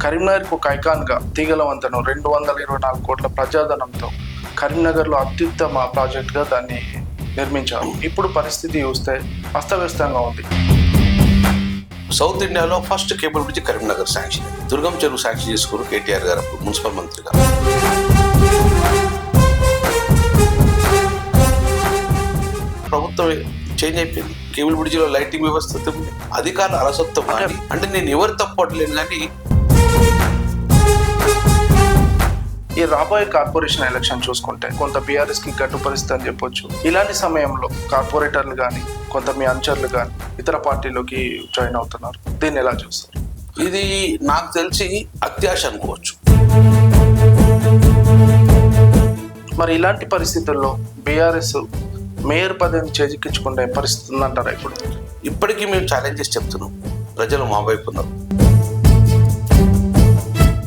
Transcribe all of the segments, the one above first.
కరీంనగర్కు ఒక ఐకాన్గా తీగల వంతెన 224 కోట్ల ప్రజాధనంతో కరీంనగర్లో అత్యుత్తమ ప్రాజెక్టుగా దాన్ని నిర్మించారు. ఇప్పుడు పరిస్థితి చూస్తే అస్తవ్యస్తంగా ఉంది. సౌత్ ఇండియాలో first cable bridge Karimnagar sanction. Durgam Cheruvu sanction చేసుకున్నారు కేటీఆర్ గారు మున్సిపల్ మంత్రిగా. ప్రభుత్వం చేంజ్ అయిపోయింది. కేబుల్ బ్రిడ్జిలో లైటింగ్ వ్యవస్థ ఉంది. అధికారుల అలసత్వం అంటే నేను ఎవరు తప్పట్లేను కానీ ఈ రాబోయే కార్పొరేషన్ ఎలక్షన్ చూసుకుంటే కొంత బీఆర్ఎస్ కి గట్టు పరిస్థితి అని చెప్పొచ్చు. ఇలాంటి సమయంలో కార్పొరేటర్లు కానీ కొంత మీ అనుచరులు కానీ ఇతర పార్టీలోకి జాయిన్ అవుతున్నారు. దీన్ని ఎలా చూస్తారు? ఇది నాకు తెలిసి అత్యాశ అనుకోవచ్చు. మరి ఇలాంటి పరిస్థితుల్లో బీఆర్ఎస్ మేయర్ పదవిని చేజిక్కించుకునే పరిస్థితి ఉందంటారా? ఇప్పటికీ మేము ఛాలెంజెస్ చెప్తున్నాం. ప్రజలు మా వైపు ఉన్నారు.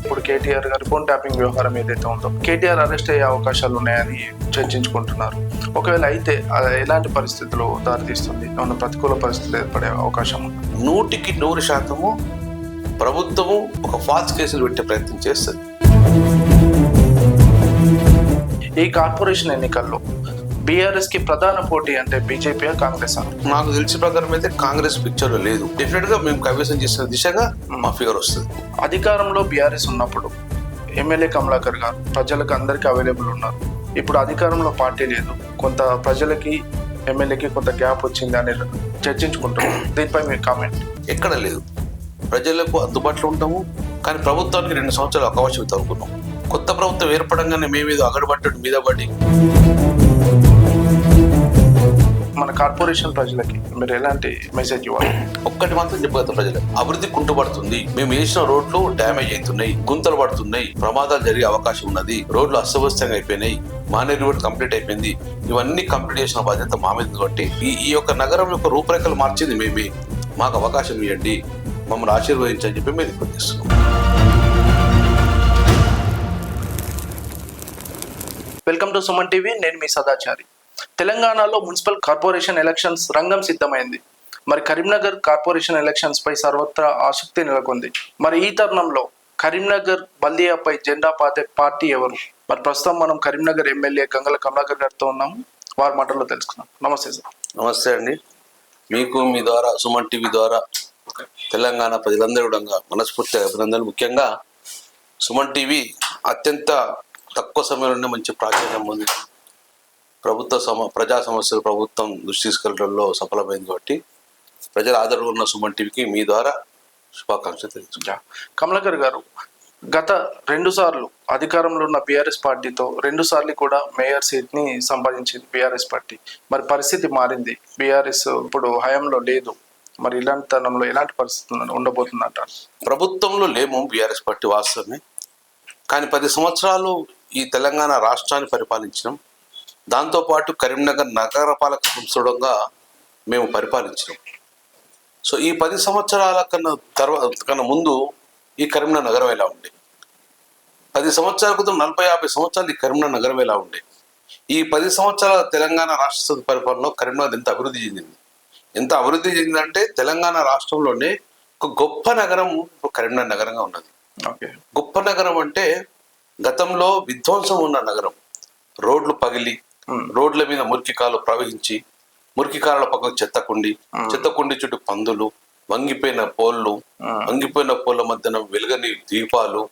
ఇప్పుడు కేటీఆర్ గారి ఫోన్ ట్యాపింగ్ వ్యవహారం ఏదైతే ఉందో కేటీఆర్ అరెస్ట్ అయ్యే అవకాశాలు ఉన్నాయని చర్చించుకుంటున్నారు. ఒకవేళ అయితే ఎలాంటి పరిస్థితులు దారితీస్తుంది? ఏమన్నా ప్రతికూల పరిస్థితులు ఏర్పడే అవకాశం ఉంది? 100% ప్రభుత్వము ఒక ఫాల్స్ కేసులు పెట్టే ప్రయత్నం చేస్తుంది. ఈ కార్పొరేషన్ ఎన్నికల్లో బీఆర్ఎస్ కి ప్రధాన పోటీ అంటే బీజేపీ కాంగ్రెస్? నాకు తెలిసిన ప్రకారం అయితే కాంగ్రెస్ పిక్చర్ లో లేదు. డెఫినెట్ గా మేము కైవసం చేసిన దిశగా మా ఫిగర్ వస్తుంది. అధికారంలో బీఆర్ఎస్ ఉన్నప్పుడు ఎమ్మెల్యే కమలాకర్ గారు ప్రజలకు అందరికీ అవైలబుల్ ఉన్నారు. ఇప్పుడు అధికారంలో పార్టీ లేదు, కొంత ప్రజలకి ఎమ్మెల్యేకి కొంత గ్యాప్ వచ్చింది అని చర్చించుకుంటున్నాం. దీనిపై మీ కామెంట్? ఎక్కడ లేదు. ప్రజలకు అందుబాటులో ఉంటాము, కానీ ప్రభుత్వానికి 2 సంవత్సరాలు అవకాశం తగ్గుకున్నాం. కొత్త ప్రభుత్వం ఏర్పడంగానే మేమేదో అగడబట్టడం మీద పడి మన కార్పొరేషన్ ప్రజలకి మీరు ఎలాంటి మెసేజ్ ఇవ్వాలి? ఒక్కటి మాత్రం చెప్పగలుగుతాం. ప్రజలకు అభివృద్ధి కుంటుపడుతుంది. మేము వేసిన రోడ్లు డ్యామేజ్ అవుతున్నాయి, గుంతలు పడుతున్నాయి, ప్రమాదాలు జరిగే అవకాశం ఉన్నది, రోడ్లు అస్తవ్యస్తంగా అయిపోయినాయి, మానేరు రోడ్ కంప్లీట్ అయిపోయింది. ఇవన్నీ కంప్లీట్ చేసిన బాధ్యత మా మీద. కాబట్టి ఈ యొక్క నగరం యొక్క రూపురేఖలు మార్చింది మేమే. మాకు అవకాశం ఇవ్వండి, మమ్మల్ని ఆశీర్వదించని చెప్పి మేము రిక్వెస్ట్ చేస్తున్నాం. Welcome to Suman TV. నేను మీ సదాచారి. తెలంగాణలో మున్సిపల్ కార్పొరేషన్ ఎలక్షన్స్ రంగం సిద్ధమైంది. మరి కరీంనగర్ కార్పొరేషన్ ఎలక్షన్స్ పై సర్వత్రా ఆసక్తి నెలకొంది. మరి ఈ తరుణంలో కరీంనగర్ బల్దియాపై జెండా పాతే పార్టీ ఎవరు? మరి ప్రస్తుతం మనం కరీంనగర్ ఎమ్మెల్యే గంగల కమలాకర్ గారితో ఉన్నాము. వారి మాటల్లో తెలుసుకున్నాం. నమస్తే సార్. నమస్తే అండి. మీకు మీ ద్వారా సుమన్ టీవీ ద్వారా తెలంగాణ ప్రజలందరూ కూడా మనస్ఫూర్తిగా అభినందనలు. ముఖ్యంగా సుమన్ టీవీ అత్యంత తక్కువ సమయంలోనే మంచి ప్రాచుర్యం ఉంది. ప్రజా సమస్యలు ప్రభుత్వం దృష్టి తీసుకెళ్లడంలో సఫలమైంది. కాబట్టి ప్రజల ఆదరణ ఉన్న సుమన్ టీవీకి మీ ద్వారా శుభాకాంక్షలు తెలుసుకుంటా. కమలాకర్ గారు, గత 2 సార్లు అధికారంలో ఉన్న బీఆర్ఎస్ పార్టీతో 2 సార్లు కూడా మేయర్ సీట్ ని సంపాదించింది బీఆర్ఎస్ పార్టీ. మరి పరిస్థితి మారింది. బీఆర్ఎస్ ఇప్పుడు హయాంలో లేదు. మరి ఇలాంటి తరుణంలో ఎలాంటి పరిస్థితి ఉండబోతుందంటారు? ప్రభుత్వంలో లేము బీఆర్ఎస్ పార్టీ వాస్తవమే, కానీ 10 సంవత్సరాలు ఈ తెలంగాణ రాష్ట్రాన్ని పరిపాలించినాం. దాంతోపాటు కరీంనగర్ నగరపాలక సంస్థగా మేము పరిపాలించినాం. సో ఈ 10 సంవత్సరాల కన్నా ముందు ఈ కరీంనగర్ నగరం ఎలా ఉండే, 10 సంవత్సరాల క్రితం 40-50 సంవత్సరాలు ఈ కరీంనగర్ నగరం ఎలా ఉండే, ఈ 10 సంవత్సరాల తెలంగాణ రాష్ట్ర పరిపాలనలో కరీంనగర్ ఎంత అభివృద్ధి చెందింది. ఎంత అభివృద్ధి చెందిందంటే తెలంగాణ రాష్ట్రంలోనే ఒక గొప్ప నగరం కరీంనగర్ నగరంగా ఉన్నది. గొప్ప నగరం అంటే గతంలో విధ్వంసం ఉన్న నగరం. రోడ్లు పగిలి, రోడ్ల మీద మురికికాలు ప్రవహించి, మురికికాల పక్కకు చెత్తకుండి చుట్టూ పందులు, వంగిపోయిన పోళ్ళ మధ్యన వెలుగని దీపాలు,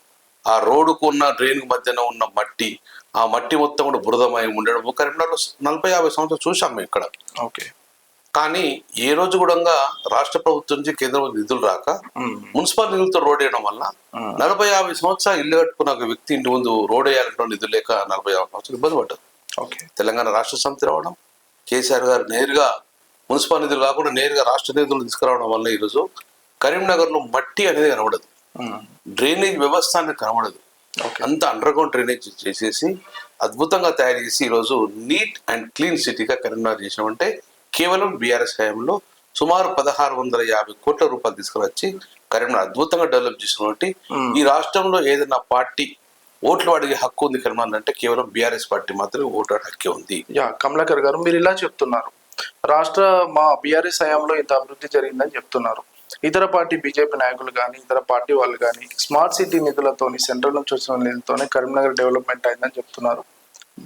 ఆ రోడ్డుకు ఉన్న డ్రైన్ మధ్యన ఉన్న మట్టి, ఆ మట్టి మొత్తం కూడా బురదమై ఉండడం కరీంనగర్లో 40-50 సంవత్సరాలు చూసాం మేము ఇక్కడ. కానీ ఏ రోజు కూడా రాష్ట్ర ప్రభుత్వం నుంచి కేంద్ర నిధులు రాక మున్సిపల్ నిధులతో రోడ్ వేయడం వల్ల 40-50 సంవత్సరాలు ఇల్లు కట్టుకున్న ఒక వ్యక్తి ఇంటి ముందు రోడ్ వేయాలంటే నిధులు లేక 40-50 సంవత్సరాలు ఇబ్బంది పడ్డారు. తెలంగాణ రాష్ట్ర సమితి రావడం, కేసీఆర్ గారు నేరుగా మున్సిపల్ నిధులు కాకుండా నేరుగా రాష్ట్ర నిధులు తీసుకురావడం వల్ల ఈరోజు కరీంనగర్ లో మట్టి అనేది కనబడదు, డ్రైనేజ్ వ్యవస్థ అనేది కనబడదు. అంతా అండర్ గ్రౌండ్ డ్రైనేజ్ చేసేసి అద్భుతంగా తయారు చేసి ఈరోజు నీట్ అండ్ క్లీన్ సిటీగా కరీంనగర్ చేసామంటే కేవలం బీఆర్ఎస్ హయాంలో సుమారు 1650 కోట్ల రూపాయలు తీసుకువచ్చి కరీంనగర్ అద్భుతంగా డెవలప్ చేసినటువంటి ఈ రాష్ట్రంలో ఏదైనా పార్టీ ఓట్లు అడిగే హక్కు ఉంది కరీంనగర్ అంటే కేవలం బీఆర్ఎస్ పార్టీ మాత్రమే ఓటు అడిగే హక్కే ఉంది. కమలాకర్ గారు, మీరు ఇలా చెప్తున్నారు, మా బీఆర్ఎస్ హయాంలో ఇంత అభివృద్ధి జరిగిందని చెప్తున్నారు. ఇతర పార్టీ బీజేపీ నాయకులు కానీ ఇతర పార్టీ వాళ్ళు కానీ స్మార్ట్ సిటీ నిధులతోని సెంట్రల్ నుంచి వచ్చిన నిధులతోనే కరీంనగర్ డెవలప్మెంట్ అయిందని చెప్తున్నారు.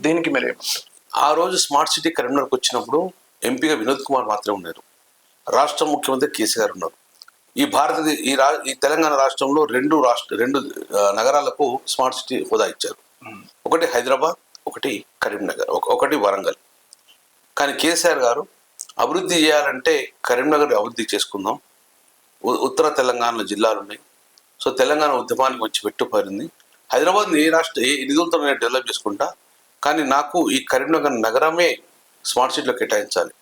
దీనికి మీరేమంటారు? ఆ రోజు స్మార్ట్ సిటీ కరీంనగర్కి వచ్చినప్పుడు ఎంపీగా వినోద్ కుమార్ మాత్రమే ఉన్నారు. రాష్ట్ర ముఖ్యమంత్రి కేసీఆర్ ఉన్నారు. ఈ తెలంగాణ రాష్ట్రంలో రెండు నగరాలకు స్మార్ట్ సిటీ హోదా ఇచ్చారు. ఒకటి హైదరాబాద్, ఒకటి కరీంనగర్, ఒకటి వరంగల్. కానీ కేసీఆర్ గారు అభివృద్ధి చేయాలంటే కరీంనగర్ అభివృద్ధి చేసుకుందాం, ఉత్తర తెలంగాణలో జిల్లాలు ఉన్నాయి, సో తెలంగాణ ఉద్యమానికి వచ్చి పెట్టుబడింది, హైదరాబాద్ ఏ నిధులతో నేను డెవలప్ చేసుకుంటా, కానీ నాకు ఈ కరీంనగర్ నగరమే స్మార్ట్ సిటీలో కేటాయించాలి.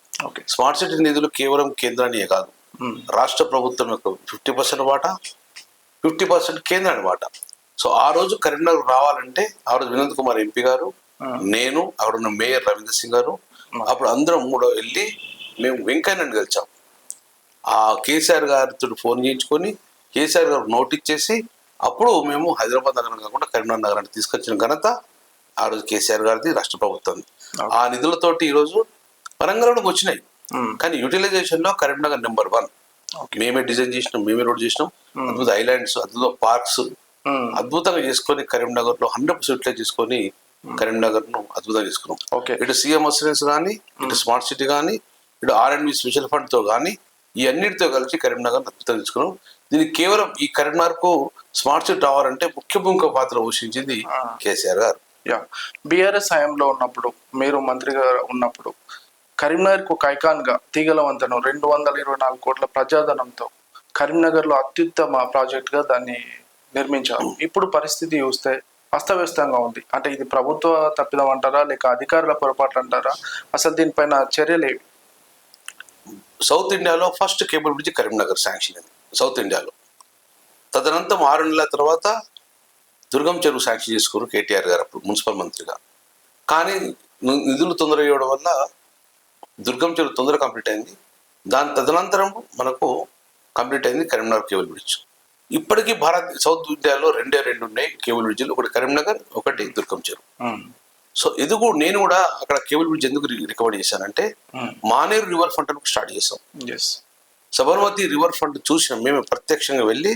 స్మార్ట్ సిటీ నిధులు కేవలం కేంద్రానియే కాదు, రాష్ట్ర ప్రభుత్వం యొక్క 50% వాటా, 50% కేంద్రాన్ని వాటా. సో ఆ రోజు కరీంనగర్ రావాలంటే ఆ రోజు వినోద్ కుమార్ ఎంపీ గారు, నేను, అక్కడ ఉన్న మేయర్ రవీంద్ర సింగ్ గారు, అప్పుడు అందరం వెళ్ళి మేము వెంకయ్యని గెలిచాం. ఆ కేసీఆర్ గారితో ఫోన్ చేయించుకొని కేసీఆర్ గారు నోట్ ఇచ్చేసి అప్పుడు మేము హైదరాబాద్ నగరం కాకుండా కరీంనగర్ నగరాన్ని తీసుకొచ్చిన ఘనత ఆ రోజు కేసీఆర్ గారిది, రాష్ట్ర ప్రభుత్వం. ఆ నిధులతోటి ఈరోజు వరంగల్లోకి వచ్చినాయి. కానీ యూటిలైజేషన్ లో కరీంనగర్ నెంబర్ 1. మేమే డిజైన్ చేసినాం, మేమే రోడ్ చేసినాం, అద్భుత ఐలాండ్స్, అద్భుత పార్క్స్ అద్భుతంగా చేసుకొని కరీంనగర్ లో 100% యూటిలైజ్ చేసుకొని కరీంనగర్ ను అద్భుతంగా చేసుకున్నాం. ఇటు సీఎం అసిడెన్స్ కానీ, ఇటు స్మార్ట్ సిటీ కానీ, ఇటు R&B స్పెషల్ ఫండ్ తో కానీ, ఈ అన్నిటితో కలిసి కరీంనగర్ అద్భుతంగా తీసుకున్నాం. దీనికి కేవలం ఈ కరీంనగర్ కు స్మార్ట్ సిటీ రావాలంటే ముఖ్య పాత్ర పోషించింది కేసీఆర్ గారు. బీఆర్ఎస్ హయాంలో ఉన్నప్పుడు, మీరు మంత్రిగా ఉన్నప్పుడు కరీంనగర్ కు ఐకాన్ గా తీగల వంతెన 224 కోట్ల ప్రజాధనంతో కరీంనగర్ లో అత్యుత్తమ ప్రాజెక్ట్ గా దాన్ని నిర్మించారు. ఇప్పుడు పరిస్థితి చూస్తే అస్తవ్యస్తంగా ఉంది. అంటే ఇది ప్రభుత్వ తప్పిదం అంటారా, లేక అధికారుల పొరపాట్లు అంటారా? అసలు దీనిపైన చర్యలేవి? సౌత్ ఇండియాలో first cable bridge Karimnagar sanction అయింది సౌత్ ఇండియాలో. తదనంతరం 6 నెలల తర్వాత దుర్గం చెరువు శాంక్షన్ చేసుకున్నారు కేటీఆర్ గారు అప్పుడు మున్సిపల్ మంత్రిగా. కానీ నిధులు తొందరగా ఇవ్వడం వల్ల దుర్గం చెరువు తొందరగా కంప్లీట్ అయింది. దాని తదనంతరం మనకు కంప్లీట్ అయింది కరీంనగర్ కేబుల్ బ్రిడ్జ్. ఇప్పటికీ సౌత్ ఇండియాలో రెండు ఉన్నాయి కేబుల్ బ్రిడ్జ్లు, ఒకటి కరీంనగర్, ఒకటి దుర్గం చెరువు. సో నేను కూడా అక్కడ కేబుల్ బ్రిడ్జ్ ఎందుకు రికమెండ్ చేశానంటే, మానేరు రివర్ ఫ్రంట్ స్టార్ట్ చేసాం. సబర్మతి రివర్ ఫ్రంట్ చూసినాం మేము ప్రత్యక్షంగా వెళ్ళి.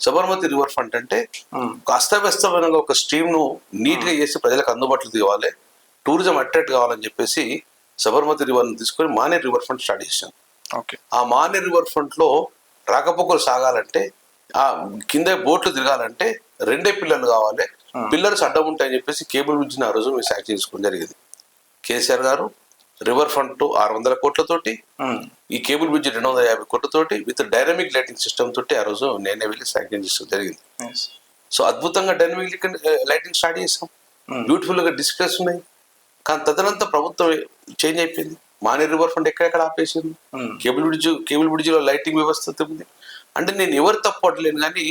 సబర్మతి రివర్ ఫ్రంట్ అంటే అస్తవ్యస్తమైన ఒక స్ట్రీమ్ ను నీట్ గా చేసి ప్రజలకు అందుబాటులో తేవాలి, టూరిజం అట్రాక్ట్ కావాలని చెప్పేసి సబర్మతి రివర్ ని తీసుకొని మానేరు రివర్ ఫ్రంట్ స్టార్ట్ చేసాం. ఆ మానేరు రివర్ ఫ్రంట్ లో రాకపోకలు సాగాలంటే, ఆ కింద బోట్లు తిరగాలంటే 2 పిల్లర్లు కావాలి, పిల్లర్స్ అడ్డం ఉంటాయని చెప్పేసి కేబుల్ బ్రిడ్జ్ ఆ రోజు మేము శాంక్షన్ చేసుకోవడం జరిగింది. కేసీఆర్ గారు రివర్ ఫ్రంట్ 600 కోట్లతోటి, ఈ కేబుల్ బ్రిడ్జ్ 250 కోట్లతోటి విత్ డైనమిక్ లైటింగ్ సిస్టమ్ తోటి ఆ రోజు నేనే వెళ్ళి శాంక్షన్ చేసుకోవడం జరిగింది. సో అద్భుతంగా డైనమిక్ లైటింగ్ స్టార్ట్ చేసాం, బ్యూటిఫుల్ గా డిస్ప్లేస్ ఉన్నాయి. కానీ తదనంతరం ప్రభుత్వం చేంజ్ అయిపోయింది. మానేరు రివర్ ఫ్రంట్ ఎక్కడెక్కడ ఆపేసింది, కేబుల్ బ్రిడ్జ్ లో లైటింగ్ వ్యవస్థ ఉంది. అంటే నేను ఎవరు తప్పట్లేను, కానీ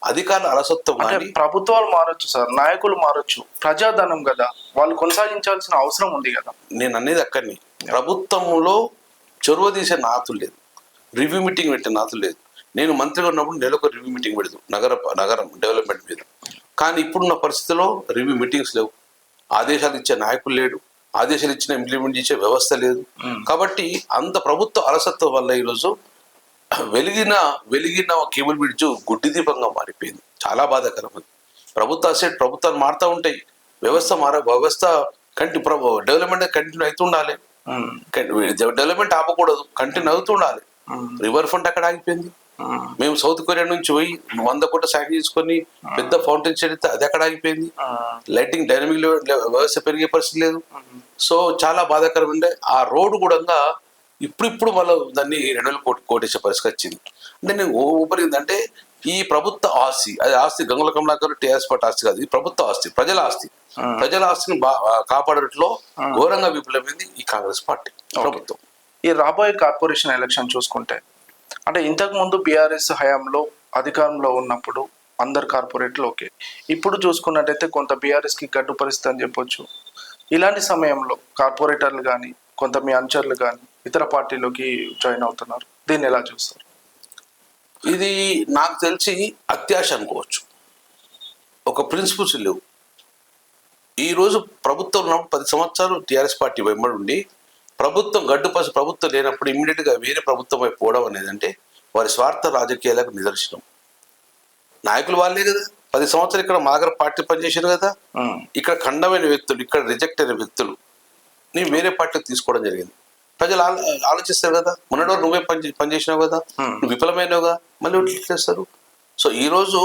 అధికారుల అలసత్వం. ప్రభుత్వాలు మారొచ్చు సార్, నాయకులు మారొచ్చు, ప్రజాధనం కదా, వాళ్ళు కొనసాగించాల్సిన అవసరం ఉంది కదా. నేను అనేది అక్కడిని ప్రభుత్వంలో చొరవ తీసే నాతులు లేదు, రివ్యూ మీటింగ్ పెట్టే నాతులు లేదు. నేను మంత్రిగా ఉన్నప్పుడు నెలకు రివ్యూ మీటింగ్ పెడతాం నగరం డెవలప్మెంట్ మీద. కానీ ఇప్పుడున్న పరిస్థితిలో రివ్యూ మీటింగ్స్ లేవు, ఆదేశాలు ఇచ్చే నాయకులు లేడు, ఆదేశాలు ఇచ్చిన ఇంప్లిమెంట్ చేసే వ్యవస్థ లేదు. కాబట్టి అంత ప్రభుత్వ అలసత్వం వల్ల ఈరోజు వెలిగిన కేబుల్ బ్రిడ్జ్ గుడ్డి దీపంగా మారిపోయింది. చాలా బాధాకరం. అది ప్రభుత్వాలు మారుతూ ఉంటాయి, వ్యవస్థ డెవలప్మెంట్ కంటిన్యూ అవుతుండాలి, డెవలప్మెంట్ ఆపకూడదు, కంటిన్యూ అవుతుండాలి. రివర్ ఫ్రంట్ అక్కడ ఆగిపోయింది. మేము సౌత్ కొరియా నుంచి పోయి 100 కోట్ల శాంక్షన్ చేసుకొని పెద్ద ఫౌంటైన్ చెడితే అది అక్కడ ఆగిపోయింది. లైటింగ్ డైనమిక్ వ్యవస్థ పెరిగే పరిస్థితి లేదు. సో చాలా బాధాకరం. ఉండే ఆ రోడ్డు కూడా ఇప్పుడు మళ్ళీ దాన్ని 2,000 కోటేసే పరిస్థితి వచ్చింది. అంటే నేను ఊపరింది అంటే ఈ ప్రభుత్వ ఆస్తి, అది ఆస్తి గంగుల కమలాకర్ టీఆర్ఎస్ పార్టీ ఆస్తి కాదు, ఈ ప్రభుత్వ ఆస్తి, ప్రజల ఆస్తిని కాపాడటంలో ఘోరంగా విఫలమైంది ఈ కాంగ్రెస్ పార్టీ ప్రభుత్వం. ఈ రాబోయే కార్పొరేషన్ ఎలక్షన్ చూసుకుంటే, అంటే ఇంతకు ముందు బీఆర్ఎస్ హయాంలో అధికారంలో ఉన్నప్పుడు అందరు కార్పొరేట్లు ఓకే, ఇప్పుడు చూసుకున్నట్టయితే కొంత బీఆర్ఎస్ కి గడ్డు పరిస్థితి అని చెప్పొచ్చు. ఇలాంటి సమయంలో కార్పొరేటర్లు కానీ, కొంత మీ అనుచరులు కానీ ఇతర పార్టీలోకి జాయిన్ అవుతున్నారు. దీన్ని ఎలా చూస్తారు? ఇది నాకు తెలిసి అత్యాశ అనుకోవచ్చు, ఒక ప్రిన్సిపల్స్ లేవు. ఈరోజు ప్రభుత్వం ఉన్నప్పుడు 10 సంవత్సరాలు టీఆర్ఎస్ పార్టీ వెంబడి ఉండి ప్రభుత్వం ప్రభుత్వం లేనప్పుడు ఇమ్మీడియట్ గా వేరే ప్రభుత్వం వైపు పోవడం అనేది అంటే వారి స్వార్థ రాజకీయాలకు నిదర్శనం. నాయకులు వాళ్ళే కదా, 10 సంవత్సరాలు ఇక్కడ మా దగ్గర పార్టీ పనిచేసారు కదా, ఇక్కడ ఖండమైన వ్యక్తులు, ఇక్కడ రిజెక్ట్ అయిన వ్యక్తులు నీ వేరే పార్టీకి తీసుకోవడం జరిగింది. ప్రజలు ఆలోచిస్తారు కదా, మొన్నటి వరకు నువ్వే పనిచేసినావు కదా, నువ్వు విఫలమైనవుగా, మళ్ళీ ఎట్లా చేస్తారు? సో ఈరోజు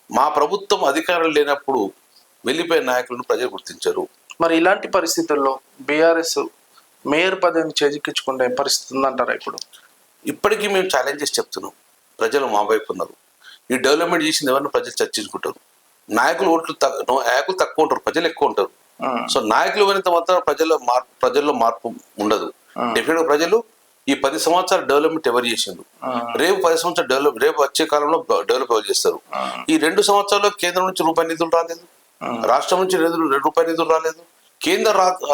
మా ప్రభుత్వం అధికారం లేనప్పుడు వెళ్ళిపోయిన నాయకులను ప్రజలు గుర్తించరు. మరి ఇలాంటి పరిస్థితుల్లో బీఆర్ఎస్ మేయర్ పదవిని చేజిక్కించుకునే పరిస్థితి ఉందంటారా? ఇప్పటికీ మేము ఛాలెంజెస్ చెప్తున్నాం. ప్రజలు మా వైపు ఉన్నారు. ఈ డెవలప్మెంట్ చేసింది ఎవరిని ప్రజలు చర్చించుకుంటారు. నాయకులు నాయకులు తక్కువ ఉంటారు, ప్రజలు ఎక్కువ ఉంటారు. సో నాయకులు ఎవరైతే మాత్రం ప్రజల్లో మార్పు ఉండదు. డెఫినెట్ గా ప్రజలు ఈ 10 సంవత్సరాల డెవలప్మెంట్ ఎవరు చేసిండు, రేపు 10 సంవత్సరాలు రేపు వచ్చే కాలంలో డెవలప్ ఎవరు చేస్తారు. ఈ 2 సంవత్సరాల్లో కేంద్రం నుంచి రూపాయి నిధులు రాలేదు, రాష్ట్రం నుంచి రూపాయి నిధులు రాలేదు. కేంద్ర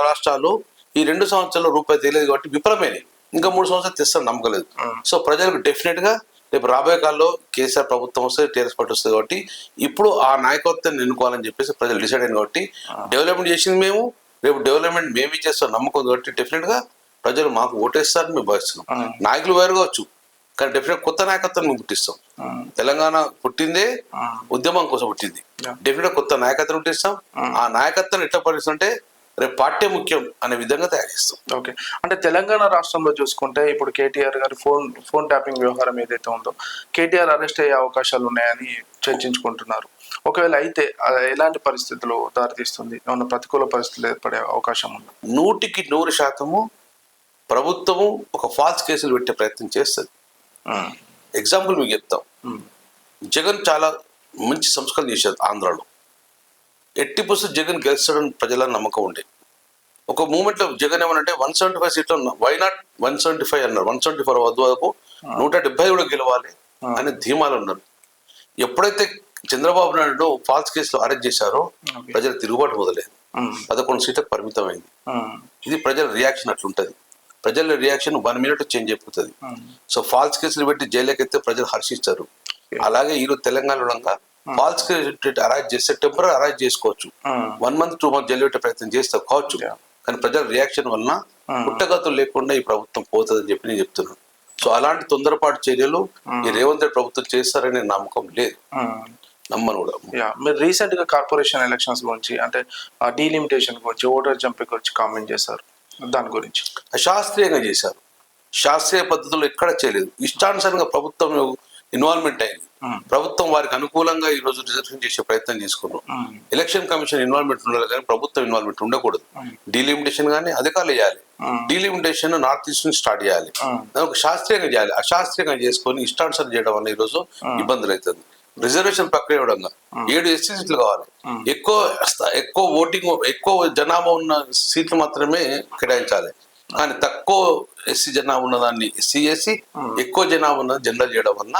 రాష్ట్రాలు ఈ 2 సంవత్సరాల్లో రూపాయి తెలియదు కాబట్టి విఫలమైనవి. ఇంకా 3 సంవత్సరాలు తెస్తాను నమ్మకలేదు. సో ప్రజలకు డెఫినెట్ గా రేపు రాబోయే కాలంలో కేసీఆర్ ప్రభుత్వం వస్తుంది, టీఆర్ఎస్ పార్టీ వస్తుంది కాబట్టి ఇప్పుడు ఆ నాయకత్వాన్ని ఎన్నుకోవాలని చెప్పేసి ప్రజలు డిసైడ్ అయింది. కాబట్టి డెవలప్మెంట్ చేసింది మేము, రేపు డెవలప్మెంట్ మేమే చేస్తాం నమ్మకం కాబట్టి డెఫినెట్ గా ప్రజలు మాకు ఓటేస్తారని మేము భావిస్తున్నాం. నాయకులు వేరు కావచ్చు, కానీ డెఫినెట్ కొత్త నాయకత్వాన్ని మేము పుట్టిస్తాం. తెలంగాణ పుట్టిందే ఉద్యమం కోసం పుట్టింది. డెఫినెట్ గా కొత్త నాయకత్వం పుట్టిస్తాం. ఆ నాయకత్వాన్ని ఎట్లా పరిస్తుంటే రేపు పార్టీ ముఖ్యం అనే విధంగా తయారు చేస్తాం. ఓకే, అంటే తెలంగాణ రాష్ట్రంలో చూసుకుంటే ఇప్పుడు కేటీఆర్ గారి ఫోన్ ట్యాపింగ్ వ్యవహారం ఏదైతే ఉందో కేటీఆర్ అరెస్ట్ అయ్యే అవకాశాలు ఉన్నాయని చర్చించుకుంటున్నారు. ఒకవేళ అయితే ఎలాంటి పరిస్థితులు దారితీస్తుంది? ఏమన్నా ప్రతికూల పరిస్థితులు ఏర్పడే అవకాశం ఉందా? 100% ప్రభుత్వము ఒక ఫాల్స్ కేసులు పెట్టే ప్రయత్నం చేస్తుంది. ఎగ్జాంపుల్ మీకు చెప్తాం. జగన్ చాలా మంచి సంస్కరణ చేశారు ఆంధ్రాలో. 80% జగన్ గెలుస్తాడని ప్రజల నమ్మకం ఉండే. ఒక మూమెంట్ లో జగన్ ఏమనంటే 175 సీట్లు ఉన్నా, వై నాట్ 175 అన్నారు. 174 వరకు 170 కూడా గెలవాలి అనే ధీమాలు ఉన్నారు. ఎప్పుడైతే చంద్రబాబు నాయుడు ఫాల్స్ కేసులో అరెస్ట్ చేశారో ప్రజల తిరుగుబాటు మొదలైంది. 11 సీట్లకు పరిమితమైంది. ఇది ప్రజల రియాక్షన్ అట్లుంటది. ప్రజల రియాక్షన్ 1 మినిట్ చేంజ్ అయిపోతుంది. సో ఫాల్స్ కేసులు పెట్టి జైలుకి అయితే ప్రజలు హర్షిస్తారు. అలాగే ఈరోజు తెలంగాణలో ఫాల్స్ కేసు అరెస్ట్ చేస్తే టెంపరీ అరెస్ట్ చేసుకోవచ్చు, 1 మంత్ 2 మంత్ జైలు పెట్టే ప్రయత్నం చేస్తే కావచ్చు. కానీ ప్రజల రియాక్షన్ వలన పుట్టగతులు లేకుండా ఈ ప్రభుత్వం పోతుందని చెప్పి నేను చెప్తున్నాను. సో అలాంటి తొందరపాటు చర్యలు ఈ రేవంత్ రెడ్డి ప్రభుత్వం చేస్తారనే నమ్మకం లేదు, నమ్మను కూడా. మీరు రీసెంట్ గా కార్పొరేషన్ ఎలక్షన్స్ గురించి అంటే డీలిమిటేషన్ గురించి, ఓటర్ జంపింగ్ గురించి కామెంట్ చేశారు. దాని గురించి అశాస్త్రీయంగా చేశారు. శాస్త్రీయ పద్ధతుల్లో ఎక్కడ చేయలేదు. ఇష్టానుసారంగా ప్రభుత్వం ఇన్వాల్వ్మెంట్ అయింది. ప్రభుత్వం వారికి అనుకూలంగా ఈ రోజు రిజర్వేషన్ చేసే ప్రయత్నం చేసుకున్నాం. ఎలక్షన్ కమిషన్ ఇన్వాల్వ్మెంట్ ఉండాలి కానీ ప్రభుత్వం ఇన్వాల్వ్మెంట్ ఉండకూడదు. డీలిమిటేషన్ కానీ అధికారులు చేయాలి. డీలిమిటేషన్ నార్త్ ఈస్ట్ నుంచి స్టార్ట్ చేయాలి. శాస్త్రీయంగా చేయాలి. అశాస్త్రీయంగా చేసుకొని ఇష్టానుసారం చేయడం వల్ల ఈ రోజు ఇబ్బందులు అవుతుంది. రిజర్వేషన్ ప్రక్రియ ఇవ్వడంగా 7 ఎస్సీ సీట్లు కావాలి. ఎక్కువ ఓటింగ్, ఎక్కువ జనాభా ఉన్న సీట్లు మాత్రమే కేటాయించాలి. కానీ తక్కువ ఎస్సీ జనాభా ఉన్నదాన్ని ఎస్సీ చేసి ఎక్కువ జనాభా ఉన్నది జనరల్ చేయడం వల్ల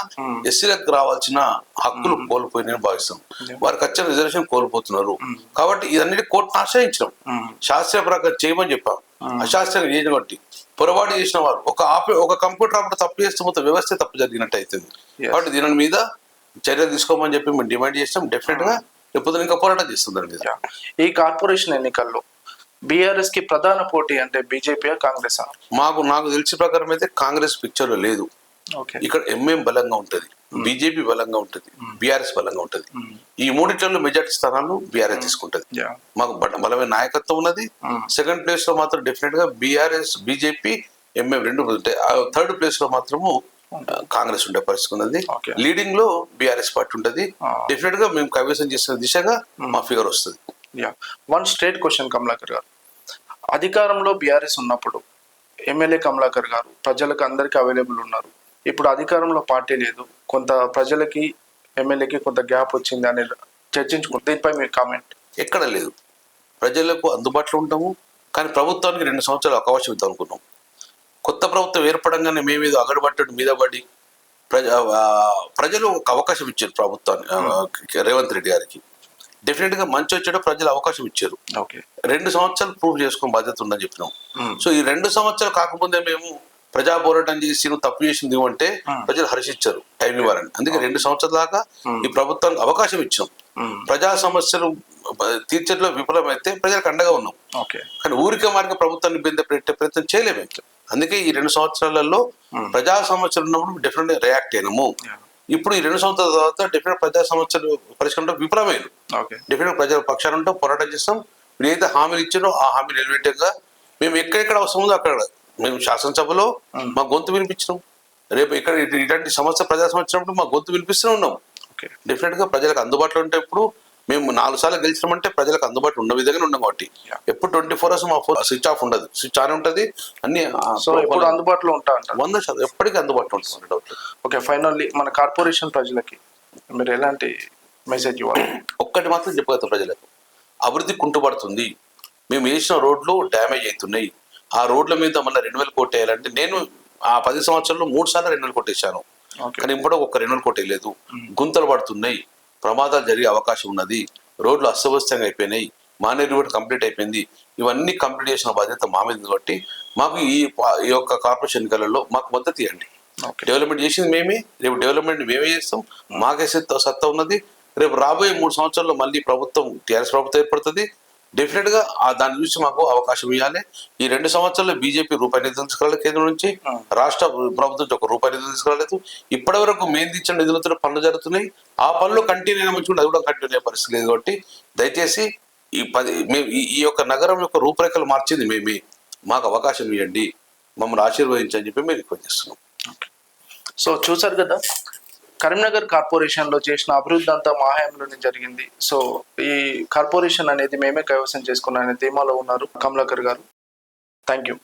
ఎస్సీలకు రావాల్సిన హక్కులు కోల్పోయినని భావిస్తాం. వారికి వచ్చిన రిజర్వేషన్ కోల్పోతున్నారు. కాబట్టి ఇదన్నిటి కోర్టును ఆశ్రయించడం, శాస్త్రీయ ప్రకారం చేయమని చెప్పాం. అశాస్త్రీయంగా చేయడం బట్టి పొరపాటు చేసిన వారు ఒక కంప్యూటర్ అప్పుడు తప్పు చేస్తే మొత్తం వ్యవస్థ తప్పు జరిగినట్టు అవుతుంది. కాబట్టి దీని మీద చర్యలు తీసుకోమని చెప్పి మేము డిమాండ్ చేస్తాం. డెఫినెట్ గా ఎప్పుడు ఇంకా పోరాటం చేస్తుంది. ఈ కార్పొరేషన్ ఎన్నికల్లో బీఆర్ఎస్ కి ప్రధాన పోటీ అంటే బీజేపీ కాంగ్రెస్? నాకు తెలిసిన ప్రకారం అయితే కాంగ్రెస్ పిక్చర్ లో లేదు. ఇక్కడ ఎంఎం బలంగా ఉంటది, బీజేపీ బలంగా ఉంటది, బీఆర్ఎస్ బలంగా ఉంటది. ఈ మూడిట్లో మెజార్టీ స్థానాలు బీఆర్ఎస్ తీసుకుంటది. మాకు బలమైన నాయకత్వం ఉన్నది. సెకండ్ ప్లేస్ లో మాత్రం డెఫినెట్ గా బీఆర్ఎస్, బీజేపీ, ఎంఎం 2 ఉంటాయి. థర్డ్ ప్లేస్ లో మాత్రము కాంగ్రెస్ ఉండే పరిస్థితి ఉన్నది. లీడింగ్ లో బీఆర్ఎస్ పార్టీ ఉంటది. డెఫినెట్ గా మేము కైవసం చేసిన దిశగా మా ఫిగర్ వస్తుంది. వన్ స్ట్రేట్ క్వశ్చన్ కమలాకర్ గారు, అధికారంలో బీఆర్ఎస్ ఉన్నప్పుడు ఎమ్మెల్యే కమలాకర్ గారు ప్రజలకు అందరికీ అవైలబుల్ ఉన్నారు. ఇప్పుడు అధికారంలో పార్టీ లేదు, కొంత ప్రజలకి ఎమ్మెల్యేకి కొంత గ్యాప్ వచ్చింది అని చర్చించుకుంటారు. దీనిపై మీ కామెంట్? ఎక్కడ లేదు. ప్రజలకు అందుబాటులో ఉంటాము. కానీ ప్రభుత్వానికి 2 సంవత్సరాలు అవకాశం ఇద్దాం అనుకున్నాం. కొత్త ప్రభుత్వం ఏర్పడంగానే మేమేదో అగడబట్టడం మీద పడి ప్రజలు ఒక అవకాశం ఇచ్చారు ప్రభుత్వాన్ని, రేవంత్ రెడ్డి గారికి. డెఫినెట్ గా మంచి వచ్చాడో ప్రజలు అవకాశం ఇచ్చారు. 2 సంవత్సరాలు ప్రూవ్ చేసుకుని బాధ్యత ఉందని చెప్పినాం. సో ఈ 2 సంవత్సరాలు కాకపోతే మేము ప్రజా పోరాటం చేసి నువ్వు తప్పు చేసింది అంటే ప్రజలు హర్షించారు, టైం ఇవ్వాలని. అందుకే 2 సంవత్సరాల దాకా ఈ ప్రభుత్వానికి అవకాశం ఇచ్చాం. ప్రజా సమస్యలు తీర్చడంలో విఫలమైతే ప్రజలకు అండగా ఉన్నాం. కానీ ఊరికే మార్గ ప్రభుత్వాన్ని ఇబ్బంది పెట్టే ప్రయత్నం చేయలేము. అందుకే ఈ 2 సంవత్సరాలలో ప్రజా సమస్యలు ఉన్నప్పుడు డెఫినెట్ రియాక్ట్ అయినాము. ఇప్పుడు ఈ 2 సంవత్సరాల తర్వాత డెఫినెట్ ప్రజా సమస్యలు పరిష్కారంలో విఫలమైన ఓకే. డెఫినెట్ ప్రజల పక్షాన ఉంటూ పోరాటం చేస్తాం. మీరు ఏదైతే హామీలు ఇచ్చారో ఆ హామీ నిలబెట్టగా మేము ఎక్కడెక్కడ అవసరం ఉందో అక్కడ మేము శాసనసభలో మా గొంతు వినిపించినాం. రేపు ఇక్కడ ఇలాంటి సమస్య ప్రజా సమస్య వచ్చినప్పుడు మా గొంతు వినిపిస్తూనే ఉన్నాం. ఓకే. డెఫినెట్ గా ప్రజలకు అందుబాటులో ఉంటే ఇప్పుడు మేము 4 సార్లు గెలిచినామంటే ప్రజలకు అందుబాటులో ఉన్న విధంగానే ఉన్నాం. కాబట్టి ఎప్పుడు 24 hours మా ఫోన్ స్విచ్ ఆఫ్ ఉండదు, స్విచ్ ఆన్ ఉంటుంది. అన్ని సో ఎప్పుడు అందుబాటులో ఉంటా అంటారు. 100% ఎప్పటికీ అందుబాటులో ఉంటుంది. డౌట్ లేదు. ఓకే. ఫైనల్లీ మన కార్పొరేషన్ ప్రజలకి మీరు ఎలాంటి మెసేజ్ ఇవ్వాలి? ఒక్కటి మాత్రం చెప్పగలుగుతాం ప్రజలకు, అభివృద్ధి కుంటుపడుతుంది. మేము వేసిన రోడ్లు డ్యామేజ్ అవుతున్నాయి. ఆ రోడ్ల మీద మళ్ళీ 2,000 కోట్లు వేయాలంటే నేను ఆ 10 సంవత్సరాల్లో 3 సార్లు 2,000 కోట్లు వేసాను. కానీ ఇప్పుడు ఒక్క 2,000 కోట్లు వేయలేదు. గుంతలు పడుతున్నాయి, ప్రమాదాలు జరిగే అవకాశం ఉన్నది, రోడ్లు అస్తవ్యస్తంగా అయిపోయినాయి, మానేరు కంప్లీట్ అయిపోయింది. ఇవన్నీ కంప్లీట్ చేసిన బాధ్యత మా మీద కాబట్టి మాకు ఈ యొక్క కార్పొరేషన్ ఎన్నికలలో మాకు మద్దతు ఇవ్వండి. డెవలప్మెంట్ చేసింది మేమే, రేపు డెవలప్మెంట్ మేమే చేస్తాం. మాకే సత్తా ఉన్నది. రేపు రాబోయే 3 సంవత్సరాల్లో మళ్ళీ ప్రభుత్వం టీఆర్ఎస్ ప్రభుత్వం ఏర్పడుతుంది. డెఫినెట్ గా దాని చూసి మాకు అవకాశం ఇవ్వాలి. ఈ 2 సంవత్సరాల్లో బీజేపీ రూపాయి నిధులు తీసుకురాలేదు, కేంద్రం నుంచి రాష్ట్ర ప్రభుత్వం నుంచి ఒక నిధులు తీసుకురాలేదు. ఇప్పటి వరకు మేము ఇచ్చిన నిధులతో పనులు జరుగుతున్నాయి. ఆ పనులు కంటిన్యూ అయినా మంచిగా అది కూడా కంటిన్యూ అయ్యే పరిస్థితి లేదు. కాబట్టి దయచేసి ఈ యొక్క నగరం యొక్క రూపురేఖలు మార్చింది మేమే, మాకు అవకాశం ఇవ్వండి, మమ్మల్ని ఆశీర్వదించని చెప్పి మేము రిక్వెస్ట్ చేస్తున్నాం. సో చూసారు కదా, కరీంనగర్ కార్పొరేషన్ లో చేసిన అభివృద్ధి అంతా మా హయాంలోనే జరిగింది. సో ఈ కార్పొరేషన్ అనేది మేమే కైవసం చేసుకున్న అనే ధీమాలో ఉన్నారు కమలాకర్ గారు. Thank you.